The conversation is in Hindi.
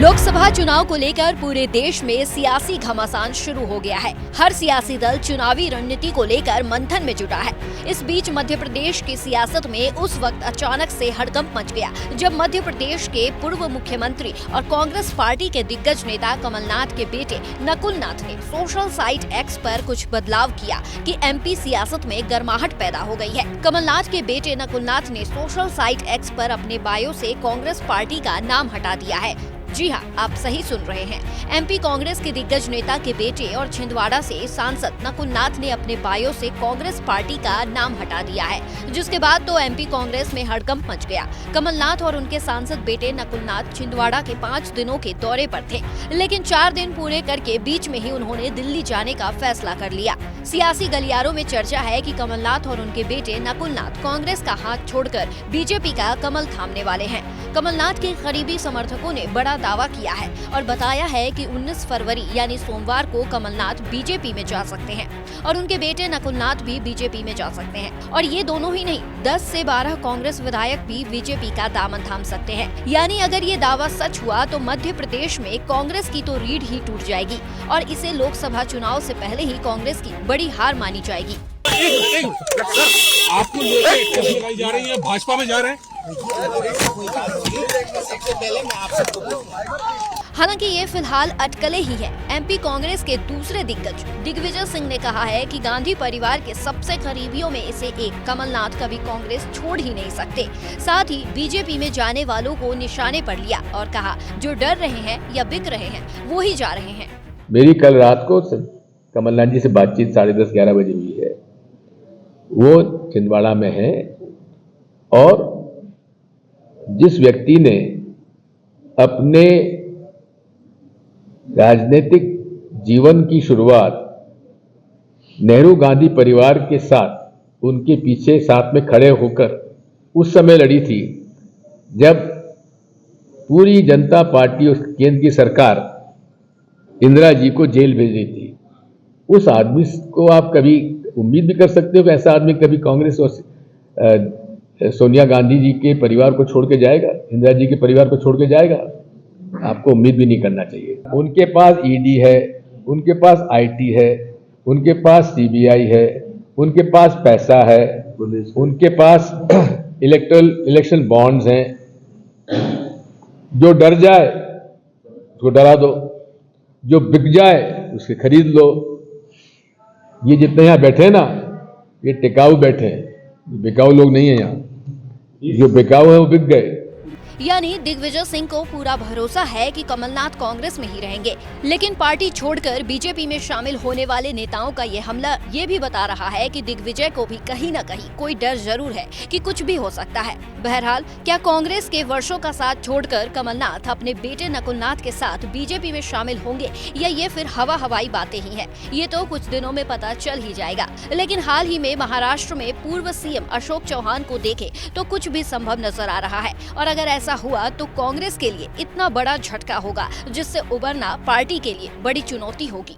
लोकसभा चुनाव को लेकर पूरे देश में सियासी घमासान शुरू हो गया है। हर सियासी दल चुनावी रणनीति को लेकर मंथन में जुटा है। इस बीच मध्य प्रदेश की सियासत में उस वक्त अचानक से हड़कंप मच गया जब मध्य प्रदेश के पूर्व मुख्यमंत्री और कांग्रेस पार्टी के दिग्गज नेता कमलनाथ के बेटे नकुल नाथ ने सोशल साइट एक्स पर कुछ बदलाव किया कि एमपी सियासत में गर्माहट पैदा हो गई है। कमलनाथ के बेटे नकुल नाथ ने सोशल साइट एक्स पर अपने बायो से कांग्रेस पार्टी का नाम हटा दिया है। जी हां, आप सही सुन रहे हैं। एमपी कांग्रेस के दिग्गज नेता के बेटे और छिंदवाड़ा से सांसद नकुल नाथ ने अपने बायो से कांग्रेस पार्टी का नाम हटा दिया है, जिसके बाद तो एमपी कांग्रेस में हड़कंप मच गया। कमलनाथ और उनके सांसद बेटे नकुल नाथ छिंदवाड़ा के 5 दिनों के दौरे पर थे, लेकिन 4 दिन पूरे करके बीच में ही उन्होंने दिल्ली जाने का फैसला कर लिया। सियासी गलियारों में चर्चा है कि कमलनाथ और उनके बेटे नकुल नाथ कांग्रेस का हाथ छोड़कर बीजेपी का कमल थामने वाले हैं। कमलनाथ के करीबी समर्थकों ने बड़ा दावा किया है और बताया है कि 19 फरवरी यानी सोमवार को कमलनाथ बीजेपी में जा सकते हैं और उनके बेटे नकुल नाथ भी बीजेपी में जा सकते हैं। और ये दोनों ही नहीं, 10 से 12 कांग्रेस विधायक भी बीजेपी का दामन थाम सकते हैं। यानी अगर ये दावा सच हुआ तो मध्य प्रदेश में कांग्रेस की तो रीढ़ ही टूट जाएगी और इसे लोकसभा चुनाव से पहले ही कांग्रेस की बड़ी हार मानी जाएगी। आपको लगाई जा रही है, भाजपा में जा रहे हैं। हालांकि ये फिलहाल अटकलें ही है। एमपी कांग्रेस के दूसरे दिग्गज दिग्विजय सिंह ने कहा है कि गांधी परिवार के सबसे करीबियों में से एक कमलनाथ कभी कांग्रेस छोड़ ही नहीं सकते। साथ ही बीजेपी में जाने वालों को निशाने पर लिया और कहा जो डर रहे हैं या बिक रहे हैं वो ही जा रहे हैं। मेरी कल रात को कमलनाथ जी से बातचीत 10:30-11 बजे हुई है। वो छिंदवाड़ा में है और जिस व्यक्ति ने अपने राजनीतिक जीवन की शुरुआत नेहरू गांधी परिवार के साथ उनके पीछे साथ में खड़े होकर उस समय लड़ी थी जब पूरी जनता पार्टी और केंद्र की सरकार इंदिरा जी को जेल भेज रही थी, उस आदमी को आप कभी उम्मीद भी कर सकते हो कि ऐसा आदमी कभी कांग्रेस और सोनिया गांधी जी के परिवार को छोड़ के जाएगा, इंदिरा जी के परिवार को छोड़ के जाएगा? आपको उम्मीद भी नहीं करना चाहिए। उनके पास ईडी है, उनके पास आईटी है, उनके पास सीबीआई है, उनके पास पैसा है, उनके पास इलेक्शन बॉन्ड्स हैं। जो डर जाए उसको डरा दो, जो बिक जाए उसके खरीद लो। ये जितने यहाँ बैठे हैं ना, ये टिकाऊ बैठे हैं, बिकाऊ लोग नहीं है यहाँ। जो बिकाऊ है वो बिक गए। यानी दिग्विजय सिंह को पूरा भरोसा है कि कमलनाथ कांग्रेस में ही रहेंगे, लेकिन पार्टी छोड़कर बीजेपी में शामिल होने वाले नेताओं का ये हमला ये भी बता रहा है कि दिग्विजय को भी कहीं न कहीं कोई डर जरूर है कि कुछ भी हो सकता है। बहरहाल, क्या कांग्रेस के वर्षों का साथ छोड़कर कमलनाथ अपने बेटे नकुल नाथ के साथ बीजेपी में शामिल होंगे या ये फिर हवाई बातें ही है, ये तो कुछ दिनों में पता चल ही जाएगा। लेकिन हाल ही में महाराष्ट्र में पूर्व सीएम अशोक चौहान को देखे तो कुछ भी संभव नजर आ रहा है और अगर ऐसा हुआ तो कांग्रेस के लिए इतना बड़ा झटका होगा जिससे उबरना पार्टी के लिए बड़ी चुनौती होगी।